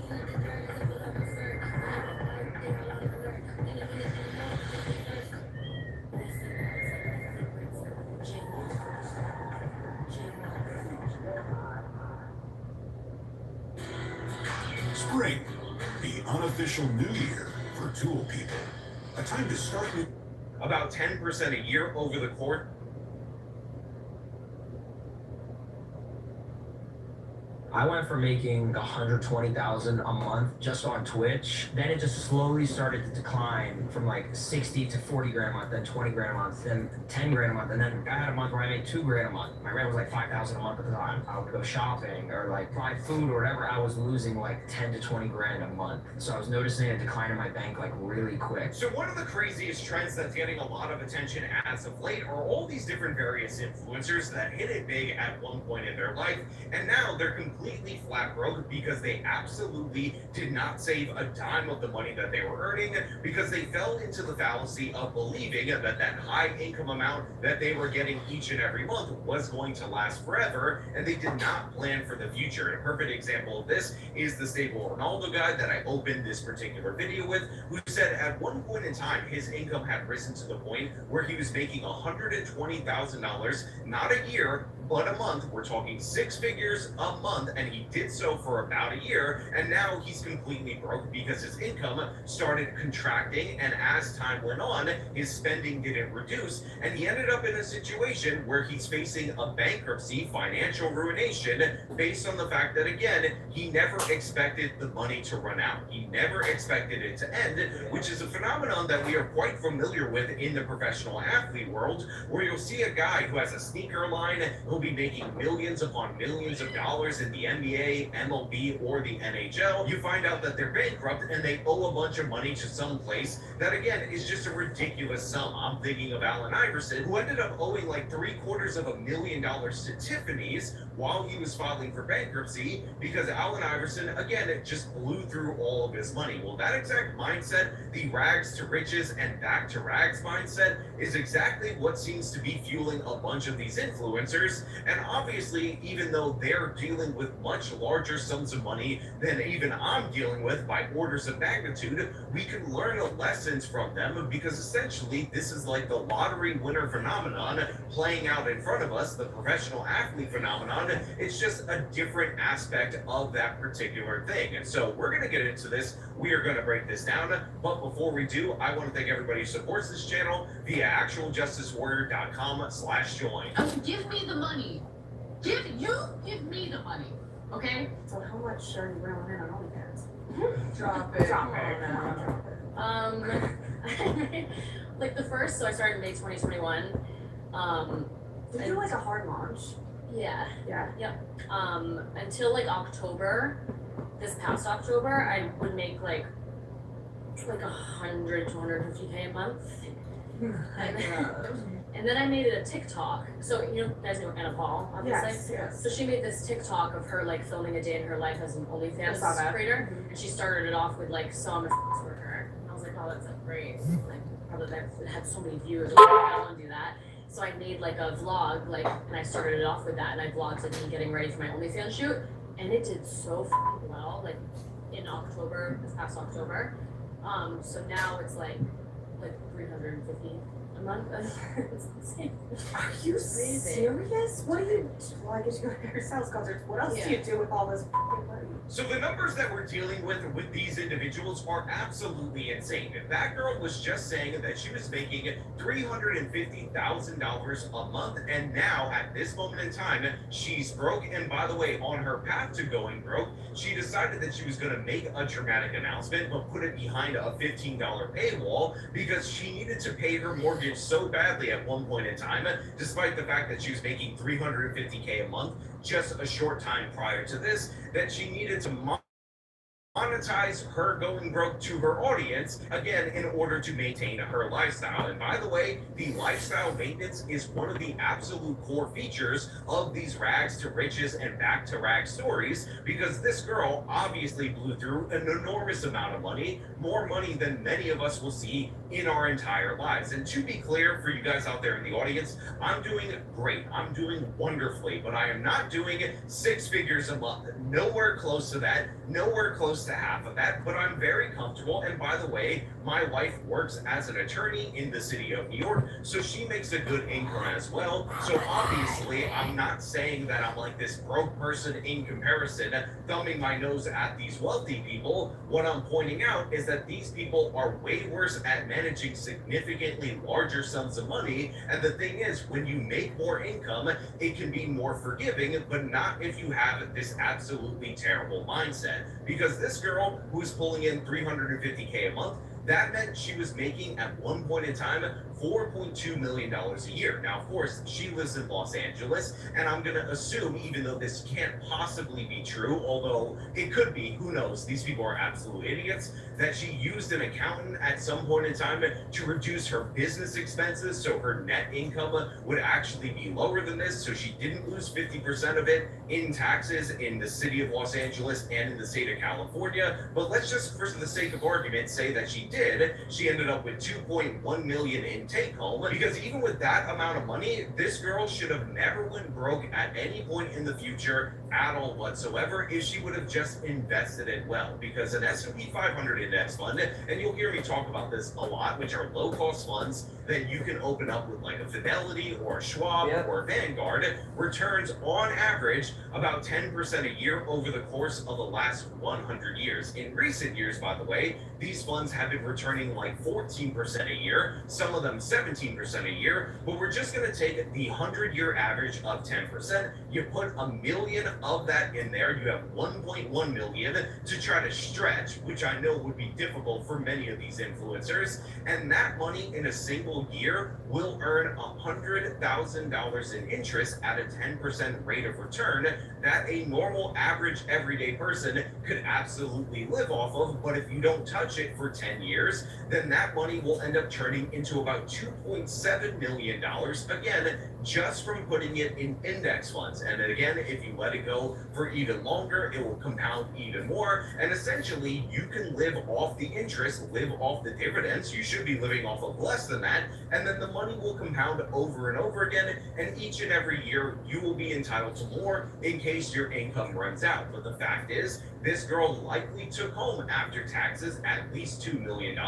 Spring, the unofficial new year for tool people. A time to start new. About 10% a year over the course. I went from making 120,000 a month just on Twitch. Then it just slowly started to decline from like 60 to 40 grand a month, then 20 grand a month, then 10 grand a month, and then I had a month where I made 2 grand a month. My rent was like 5,000 a month at the time. I would go shopping or like buy food or whatever. I was losing like 10 to 20 grand a month. So I was noticing a decline in my bank like really quick. So one of the craziest trends that's getting a lot of attention as of late are all these different various influencers that hit it big at one point in their life, and now they're completely flat broke because they absolutely did not save a dime of the money that they were earning, because they fell into the fallacy of believing that that high income amount that they were getting each and every month was going to last forever, and they did not plan for the future. And a perfect example of this is the stable Ronaldo guy that I opened this particular video with, who said at one point in time his income had risen to the point where he was making $120,000, not a year, but a month. We're talking 6 figures a month, and he did so for about a year, and now he's completely broke because his income started contracting, and as time went on, his spending didn't reduce, and he ended up in a situation where he's facing a bankruptcy, financial ruination, based on the fact that, again, he never expected the money to run out. He never expected it to end, which is a phenomenon that we are quite familiar with in the professional athlete world, where you'll see a guy who has a sneaker line, who'll be making millions upon millions of dollars in the NBA, MLB, or the NHL. You find out that they're bankrupt and they owe a bunch of money to some place that, again, is just a ridiculous sum. I'm thinking of Allen Iverson, who ended up owing like $750,000 to Tiffany's while he was filing for bankruptcy, because Allen Iverson, again, just blew through all of his money. Well, that exact mindset, the rags to riches and back to rags mindset, is exactly what seems to be fueling a bunch of these influencers. And obviously, even though they're dealing with much larger sums of money than even I'm dealing with by orders of magnitude, we can learn lessons from them, because essentially this is like the lottery winner phenomenon playing out in front of us, the professional athlete phenomenon. It's just a different aspect of that particular thing. And so we're going to get into this. We are going to break this down. But before we do, I want to thank everybody who supports this channel via actualjusticewarrior.com/join. Give me the money. Give me the money. Okay? So how much are you rolling in on OnlyFans? Drop it. Drop it. Like the first, so I started in May 2021. Did you do like a hard launch? Yeah. Yeah. Yep. Until like October, this past October, I would make like 100 to 150K a month. And then I made it a TikTok. So you guys know Anna Paul, obviously. Yes. So she made this TikTok of her like filming a day in her life as an OnlyFans creator, and she started it off with like, so I'm a sex worker. And I was like, oh, that's like great. Like probably that had so many views. I don't want to do that. So I made like a vlog, like, and I started it off with that, and I vlogged like me getting ready for my OnlyFans shoot, and it did so well, like in October, this past October. So now it's like 350 a month. It's insane. Are you serious? What do you? Well, I guess you go to your sales concerts. What else do you do with all this fucking money? So the numbers that we're dealing with these individuals are absolutely insane. That girl was just saying that she was making $350,000 a month, and now at this moment in time, she's broke. And by the way, on her path to going broke, she decided that she was going to make a dramatic announcement, but put it behind a $15 paywall, because she needed to pay her mortgage so badly at one point in time, despite the fact that she was making $350K a month just a short time prior to this, that she needed to monitor monetize her going broke to her audience, again, in order to maintain her lifestyle. And by the way, the lifestyle maintenance is one of the absolute core features of these rags to riches and back to rag stories, because this girl obviously blew through an enormous amount of money, more money than many of us will see in our entire lives. And to be clear for you guys out there in the audience, I'm doing great. I'm doing wonderfully, but I am not doing 6 figures a month. Nowhere close to that, nowhere close to half of that, but I'm very comfortable. And by the way, my wife works as an attorney in the city of New York, so she makes a good income as well. So obviously, I'm not saying that I'm like this broke person in comparison, thumbing my nose at these wealthy people. What I'm pointing out is that these people are way worse at managing significantly larger sums of money. And the thing is, when you make more income, it can be more forgiving, but not if you have this absolutely terrible mindset. Because this girl who's pulling in $350K a month, that meant she was making at one point in time $4.2 million a year. Now, of course, she lives in Los Angeles, and I'm going to assume, even though this can't possibly be true, although it could be, who knows, these people are absolute idiots, that she used an accountant at some point in time to reduce her business expenses so her net income would actually be lower than this, so she didn't lose 50% of it in taxes in the city of Los Angeles and in the state of California. But let's just, for the sake of argument, say that she did. She ended up with $2.1 million in take home, because even with that amount of money, this girl should have never went broke at any point in the future at all whatsoever if she would have just invested it well. Because an S&P 500 index fund, and you'll hear me talk about this a lot, which are low cost funds that you can open up with like a Fidelity or a Schwab or a Vanguard, returns on average about 10% a year over the course of the last 100 years. In recent years, by the way, these funds have been returning like 14% a year, some of them 17% a year, but we're just going to take the 100-year average of 10%. You put $1 million of that in there, you have $1.1 million to try to stretch, which I know would be difficult for many of these influencers, and that money in a single year will earn $100,000 in interest at a 10% rate of return that a normal, average, everyday person could absolutely live off of. But if you don't touch it for 10 years, then that money will end up turning into about $2.7 million, again, just from putting it in index funds. And then again, if you let it go for even longer, it will compound even more. And essentially, you can live off the interest, live off the dividends. You should be living off of less than that. And then the money will compound over and over again. And each and every year, you will be entitled to more in case your income runs out. But the fact is, this girl likely took home after taxes at least $2 million,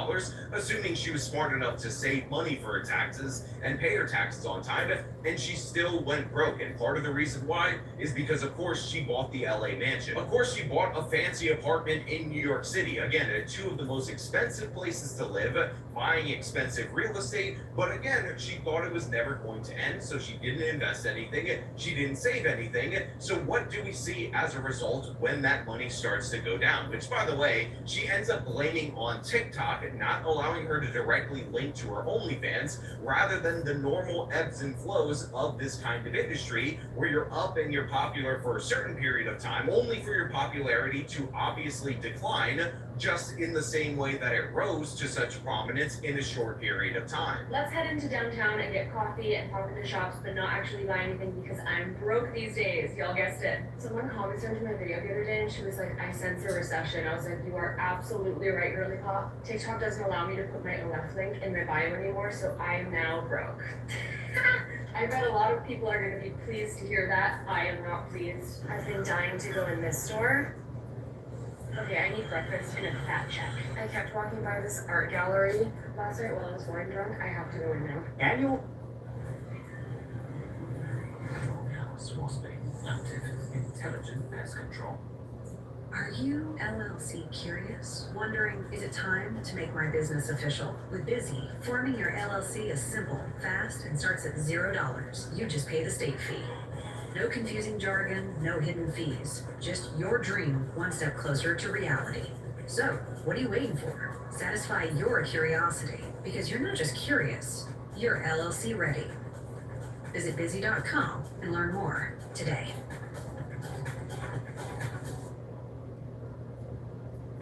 assuming she was smart enough to save money for her taxes and pay her taxes on time, and she still went broke. And part of the reason why is because, of course, she bought the LA mansion. Of course, she bought a fancy apartment in New York City. Again, 2 of the most expensive places to live, buying expensive real estate. But again, she thought it was never going to end, so she didn't invest anything. She didn't save anything. So what do we see as a result when that money starts to go down? Which, by the way, she ends up blaming on TikTok, not allowing her to directly link to her OnlyFans, rather than the normal ebbs and flows of this kind of industry, where you're up and you're popular for a certain period of time, only for your popularity to obviously decline, just in the same way that it rose to such prominence in a short period of time. Let's head into downtown and get coffee and pop into shops, but not actually buy anything because I'm broke these days. Y'all guessed it. Someone commented on my video the other day and she was like, I sense a recession. I was like, you are absolutely right, girly pop. TikTok doesn't allow me to put my left link in my bio anymore, so I am now broke. I bet a lot of people are going to be pleased to hear that. I am not pleased. I've been dying to go in this store. Okay, I need breakfast and a fat check. I kept walking by this art gallery last night while I was wine drunk. I have to go in now. Annual was active, intelligent as control. Are you LLC curious? Wondering, is it time to make my business official? With Busy, forming your LLC is simple, fast, and starts at $0. You just pay the state fee. No confusing jargon, no hidden fees. Just your dream one step closer to reality. So, what are you waiting for? Satisfy your curiosity, because you're not just curious, you're LLC ready. Visit busy.com and learn more today.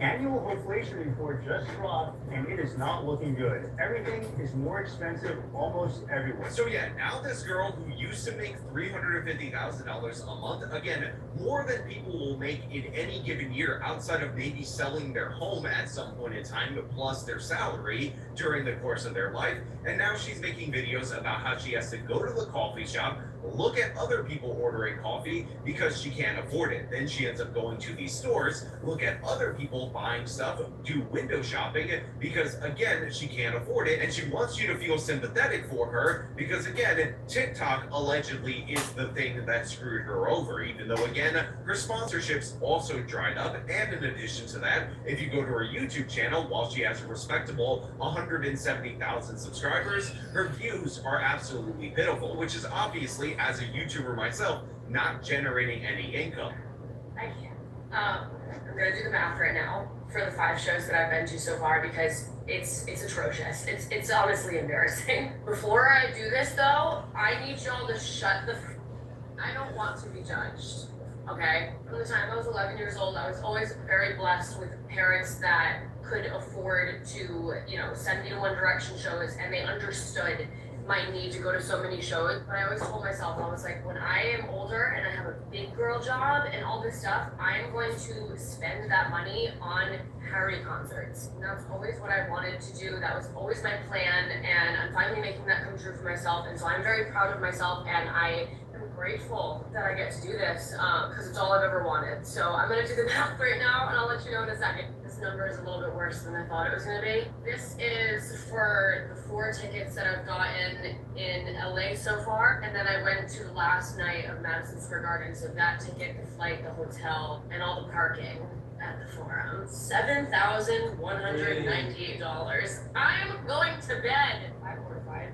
Annual inflation report just dropped, and it is not looking good. Everything is more expensive almost everywhere. So yeah, now this girl who used to make $350,000 a month, again, more than people will make in any given year outside of maybe selling their home at some point in time, plus their salary during the course of their life. And now she's making videos about how she has to go to the coffee shop, look at other people ordering coffee because she can't afford it. Then she ends up going to these stores, look at other people buying stuff, do window shopping because, again, she can't afford it. And she wants you to feel sympathetic for her because, again, TikTok allegedly is the thing that screwed her over, even though, again, her sponsorships also dried up. And in addition to that, if you go to her YouTube channel, while she has a respectable 170,000 subscribers, her views are absolutely pitiful, which is obviously, as a YouTuber myself, not generating any income. I can't. I'm gonna do the math right now for the 5 shows that I've been to so far because it's atrocious. It's honestly embarrassing. Before I do this though, I need y'all to shut the I don't want to be judged. Okay? From the time I was 11 years old, I was always very blessed with parents that could afford to, send me to One Direction shows, and they understood my need to go to so many shows. But I always told myself, I was like, when I am older and I have a big girl job and all this stuff, I am going to spend that money on Harry concerts. And that's always what I wanted to do. That was always my plan, and I'm finally making that come true for myself. And so I'm very proud of myself, and I am grateful that I get to do this because it's all I've ever wanted. So I'm gonna do the math right now, and I'll let you know in a second. This number is a little bit worse than I thought it was gonna be. This is for the 4 tickets that I've gotten in LA so far, and then I went to the last night of Madison Square Garden, so that ticket, the flight, the hotel, and all the parking at the Forum. $7,198. I'm going to bed. I'm horrified.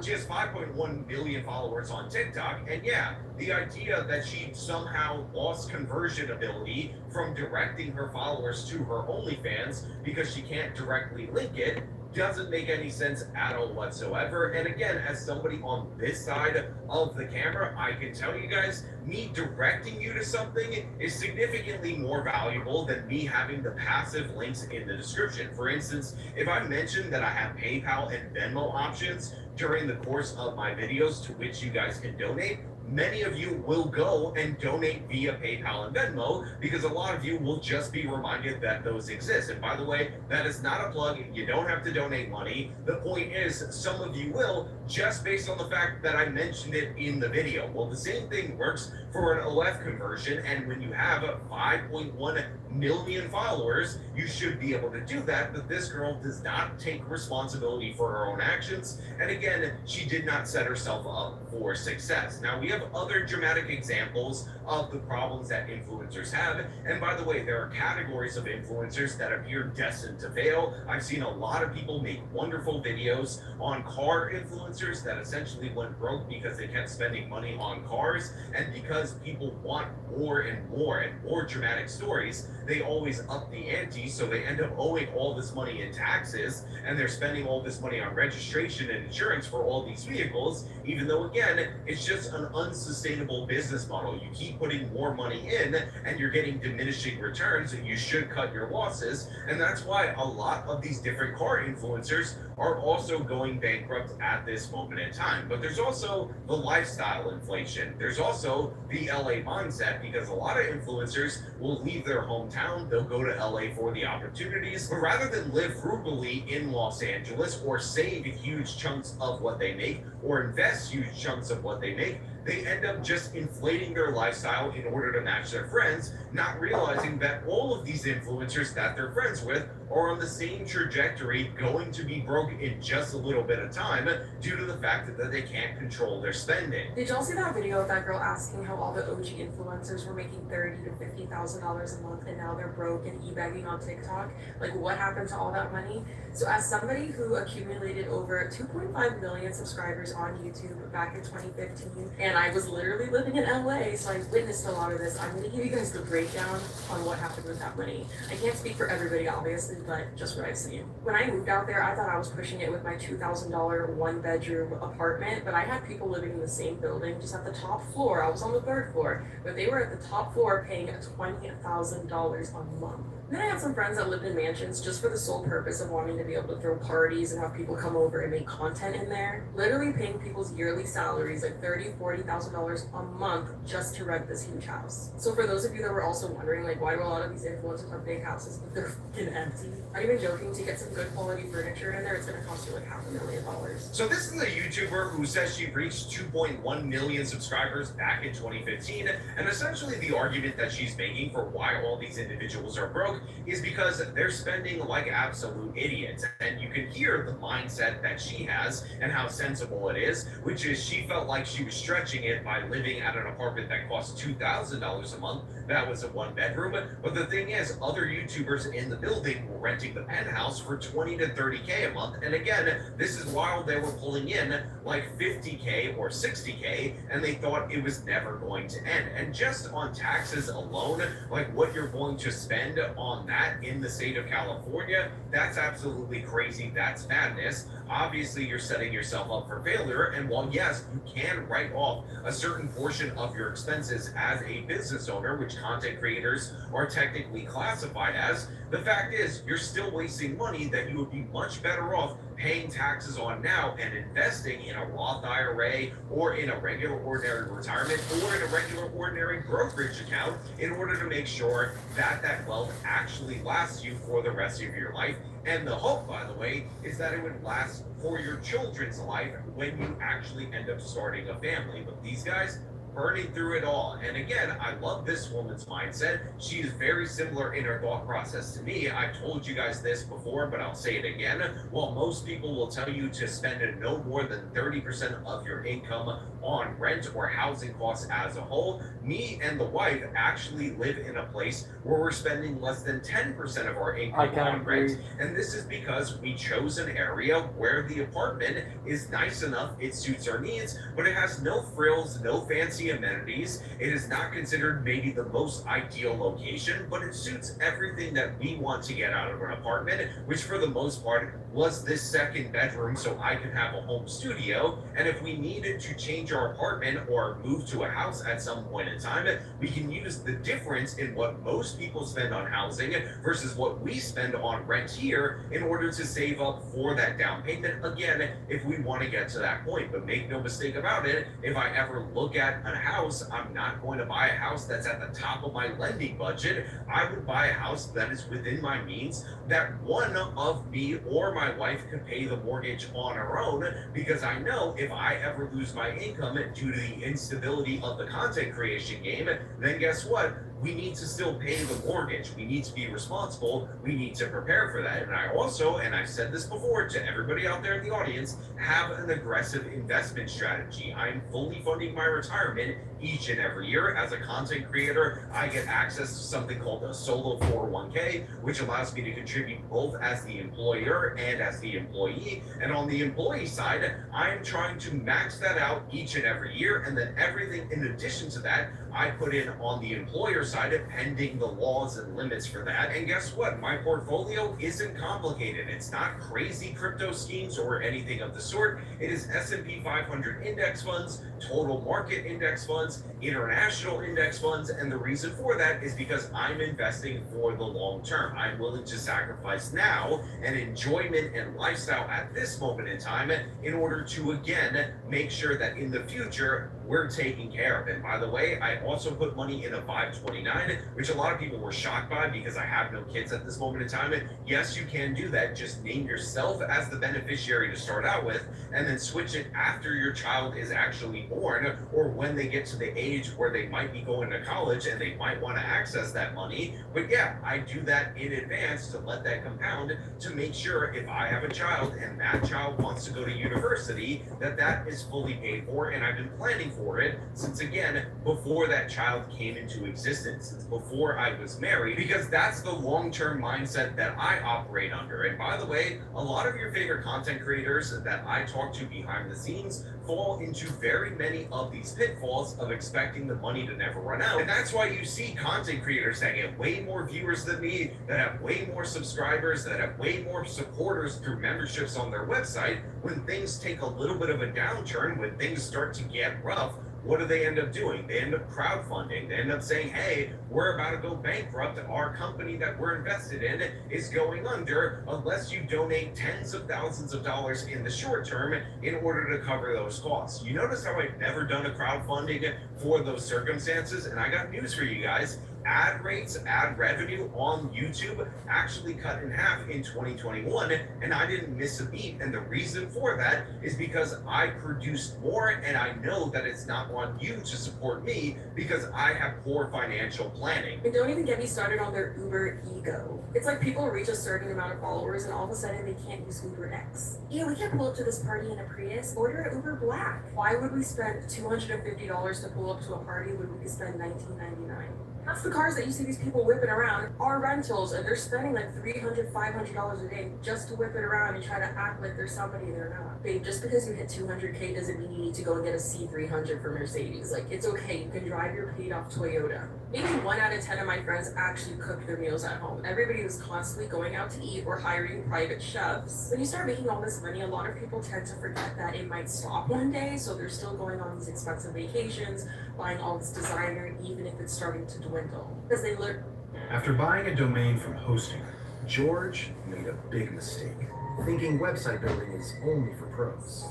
She has 5.1 million followers on TikTok, and yeah, the idea that she somehow lost conversion ability from directing her followers to her OnlyFans because she can't directly link it doesn't make any sense at all whatsoever. And again, as somebody on this side of the camera, I can tell you guys, me directing you to something is significantly more valuable than me having the passive links in the description. For instance, if I mention that I have PayPal and Venmo options during the course of my videos to which you guys can donate, many of you will go and donate via PayPal and Venmo because a lot of you will just be reminded that those exist. And by the way, that is not a plug. You don't have to donate money. The point is, some of you will just based on the fact that I mentioned it in the video. Well, the same thing works for an OF conversion, and when you have 5.1 million followers, you should be able to do that, but this girl does not take responsibility for her own actions, and again, she did not set herself up for success. Now, we have other dramatic examples of the problems that influencers have, and by the way, there are categories of influencers that appear destined to fail. I've seen a lot of people make wonderful videos on car influencers that essentially went broke because they kept spending money on cars, and because people want more and more and more dramatic stories, they always up the ante, so they end up owing all this money in taxes, and they're spending all this money on registration and insurance for all these vehicles, even though, again, it's just an unsustainable business model. You keep putting more money in, and you're getting diminishing returns, and you should cut your losses, and that's why a lot of these different car influencers are also going bankrupt at this moment in time. But there's also the lifestyle inflation. There's also the LA mindset, because a lot of influencers will leave their hometown, they'll go to LA for the opportunities, but rather than live frugally in Los Angeles or save huge chunks of what they make or invest huge chunks of what they make, they end up just inflating their lifestyle in order to match their friends, not realizing that all of these influencers that they're friends with are on the same trajectory, going to be broke in just a little bit of time due to the fact that they can't control their spending. Did y'all see that video of that girl asking how all the OG influencers were making $30,000 to $50,000 a month and now they're broke and e-bagging on TikTok? Like, what happened to all that money? So as somebody who accumulated over 2.5 million subscribers on YouTube back in 2015 and and I was literally living in LA, so I witnessed a lot of this. I'm gonna give you guys the breakdown on what happened with that money. I can't speak for everybody, obviously, but just what I've seen. When I moved out there, I thought I was pushing it with my $2,000 one-bedroom apartment, but I had people living in the same building, just at the top floor. I was on the 3rd floor, but they were at the top floor paying $20,000 a month. Then I had some friends that lived in mansions just for the sole purpose of wanting to be able to throw parties and have people come over and make content in there. Literally paying people's yearly salaries like $30,000, $40,000 a month just to rent this huge house. So for those of you that were also wondering, like, why do a lot of these influencers have big houses but they're fucking empty? Not even joking, to get some good quality furniture in there, it's gonna cost you like $500,000. So this is a YouTuber who says she reached 2.1 million subscribers back in 2015, and essentially the argument that she's making for why all these individuals are broke is because they're spending like absolute idiots. And you can hear the mindset that she has and how sensible it is, which is she felt like she was stretching it by living at an apartment that cost $2,000 a month. That was a 1-bedroom. But the thing is, other YouTubers in the building were renting the penthouse for $20 to $30K a month. And again, this is while they were pulling in like $50K or $60K, and they thought it was never going to end. And just on taxes alone, like what you're going to spend on that in the state of California, that's absolutely crazy. That's madness. Obviously, you're setting yourself up for failure. And while yes, you can write off a certain portion of your expenses as a business owner, which content creators are technically classified as, the fact is you're still wasting money that you would be much better off paying taxes on now and investing in a Roth IRA or in a regular ordinary retirement or in a regular ordinary brokerage account in order to make sure that that wealth actually lasts you for the rest of your life. And the hope, by the way, is that it would last for your children's life when you actually end up starting a family. But these guys, burning through it all. And again, I love this woman's mindset. She is very similar in her thought process to me. I've told you guys this before, but I'll say it again. While most people will tell you to spend no more than 30% of your income on rent or housing costs as a whole, me and the wife actually live in a place where we're spending less than 10% of our income on rent. And this is because we chose an area where the apartment is nice enough, it suits our needs, but it has no frills, no fancy amenities. It is not considered maybe the most ideal location, but it suits everything that we want to get out of an apartment, which for the most part was this 2nd bedroom so I could have a home studio. And if we needed to change our apartment or move to a house at some point in time, we can use the difference in what most people spend on housing versus what we spend on rent here in order to save up for that down payment, again, if we want to get to that point. But make no mistake about it, if I ever look at a house, I'm not going to buy a house that's at the top of my lending budget. I would buy a house that is within my means, that one of me or my wife could pay the mortgage on our own, because I know if I ever lose my income due to the instability of the content creation game, then guess what? We need to still pay the mortgage. We need to be responsible. We need to prepare for that. And I also, and I've said this before to everybody out there in the audience, have an aggressive investment strategy. I'm fully funding my retirement each and every year. As a content creator, I get access to something called a solo 401k, which allows me to contribute both as the employer and as the employee. And on the employee side, I'm trying to max that out each and every year. And then everything in addition to that, I put in on the employer side, pending the laws and limits for that. And guess what? My portfolio isn't complicated. It's not crazy crypto schemes or anything of the sort. It is S&P 500 index funds, total market index funds, international index funds. And the reason for that is because I'm investing for the long term. I'm willing to sacrifice now and enjoyment and lifestyle at this moment in time in order to, again, make sure that in the future, we're taking care of it. By the way, I also put money in a 529, which a lot of people were shocked by because I have no kids at this moment in time. Yes, you can do that. Just name yourself as the beneficiary to start out with, and then switch it after your child is actually born, or when they get to the age where they might be going to college and they might want to access that money. But yeah, I do that in advance to let that compound, to make sure if I have a child and that child wants to go to university, that that is fully paid for. And I've been planning for it since, again, before that child came into existence, since before I was married, because that's the long-term mindset that I operate under. And by the way, a lot of your favorite content creators that I talk to behind the scenes fall into very many of these pitfalls of expecting the money to never run out. And that's why you see content creators that get way more viewers than me, that have way more subscribers, that have way more supporters through memberships on their website. When things take a little bit of a downturn, when things start to get rough, what do they end up doing? They end up crowdfunding. They end up saying, hey, we're about to go bankrupt. Our company that we're invested in is going under unless you donate tens of thousands of dollars in the short term in order to cover those costs. You notice how I've never done a crowdfunding for those circumstances? And I got news for you guys. Ad rates, ad revenue on YouTube actually cut in half in 2021, and I didn't miss a beat. And the reason for that is because I produced more, and I know that it's not on you to support me because I have poor financial planning. And don't even get me started on their Uber ego. It's like people reach a certain amount of followers and all of a sudden they can't use Uber X. Yeah, we can't pull up to this party in a Prius. Order an Uber Black. Why would we spend $250 to pull up to a party when we could spend $19.99? Half the cars that you see these people whipping around are rentals, and they're spending like $300, $500 a day just to whip it around and try to act like they're somebody they're not. Babe, just because you hit 200K doesn't mean you need to go and get a C300 for Mercedes. Like, it's okay, you can drive your paid off Toyota. Maybe 1 out of 10 of my friends actually cook their meals at home. Everybody was constantly going out to eat or hiring private chefs. When you start making all this money, a lot of people tend to forget that it might stop one day, so they're still going on these expensive vacations, buying all this designer, even if it's starting to dwindle. Because they learn. After buying a domain from Hostinger, George made a big mistake, thinking website building is only for pros.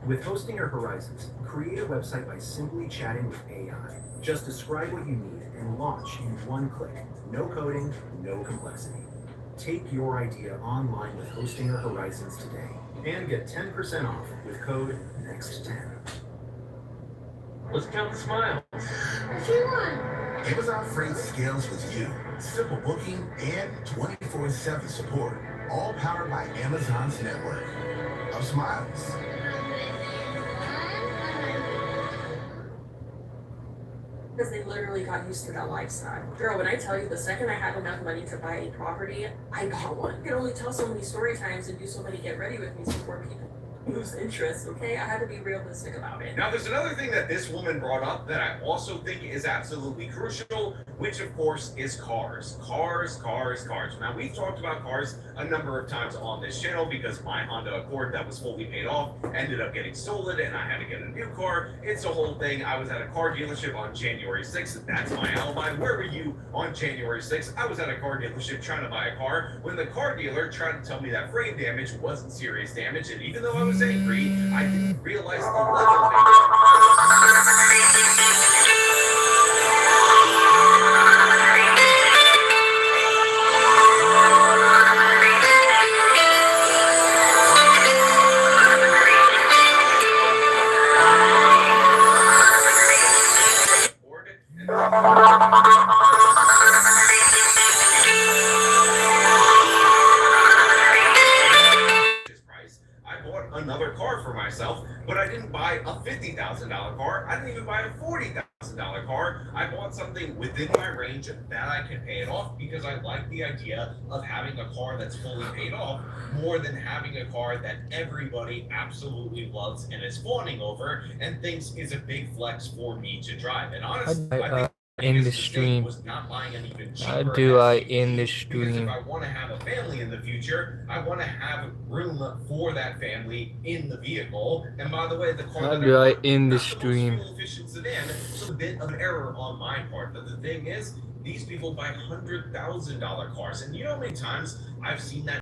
With Hostinger Horizons, create a website by simply chatting with AI. Just describe what you need and launch in one click. No coding, no complexity. Take your idea online with Hostinger Horizons today and get 10% off with code NEXT10. Let's count the smiles. Amazon Freight scales with you. Simple booking and 24/7 support. All powered by Amazon's network of smiles. Because they literally got used to that lifestyle. Girl, when I tell you the second I had enough money to buy a property, I bought one. I could only tell so many story times and do so many get ready with me before people lose interest, okay? I had to be realistic about it. Now, there's another thing that this woman brought up that I also think is absolutely crucial, which of course is cars. Cars. Now, we've talked about cars a number of times on this channel because my Honda Accord that was fully paid off ended up getting stolen and I had to get a new car. It's a whole thing. I was at a car dealership on January 6th. That's my alibi. Where were you on January 6th? I was at a car dealership trying to buy a car when the car dealer tried to tell me that frame damage wasn't serious damage, and even though I was angry, I didn't realize the level of damage. Another car for myself, but I didn't buy a $50,000 car. I didn't even buy a $40,000 car. I bought something within my range that I can pay it off because I like the idea of having a car that's fully paid off more than having a car that everybody absolutely loves and is fawning over and thinks is a big flex for me to drive. And honestly, I think in the stream. How do I end the stream? If I want to have a family in the future, I want to have room for that family in the vehicle. And by the way, the car how do I end the stream? Sedan, so a bit of an error on my part. But the thing is, these people buy $100,000 cars, and you know how many times I've seen that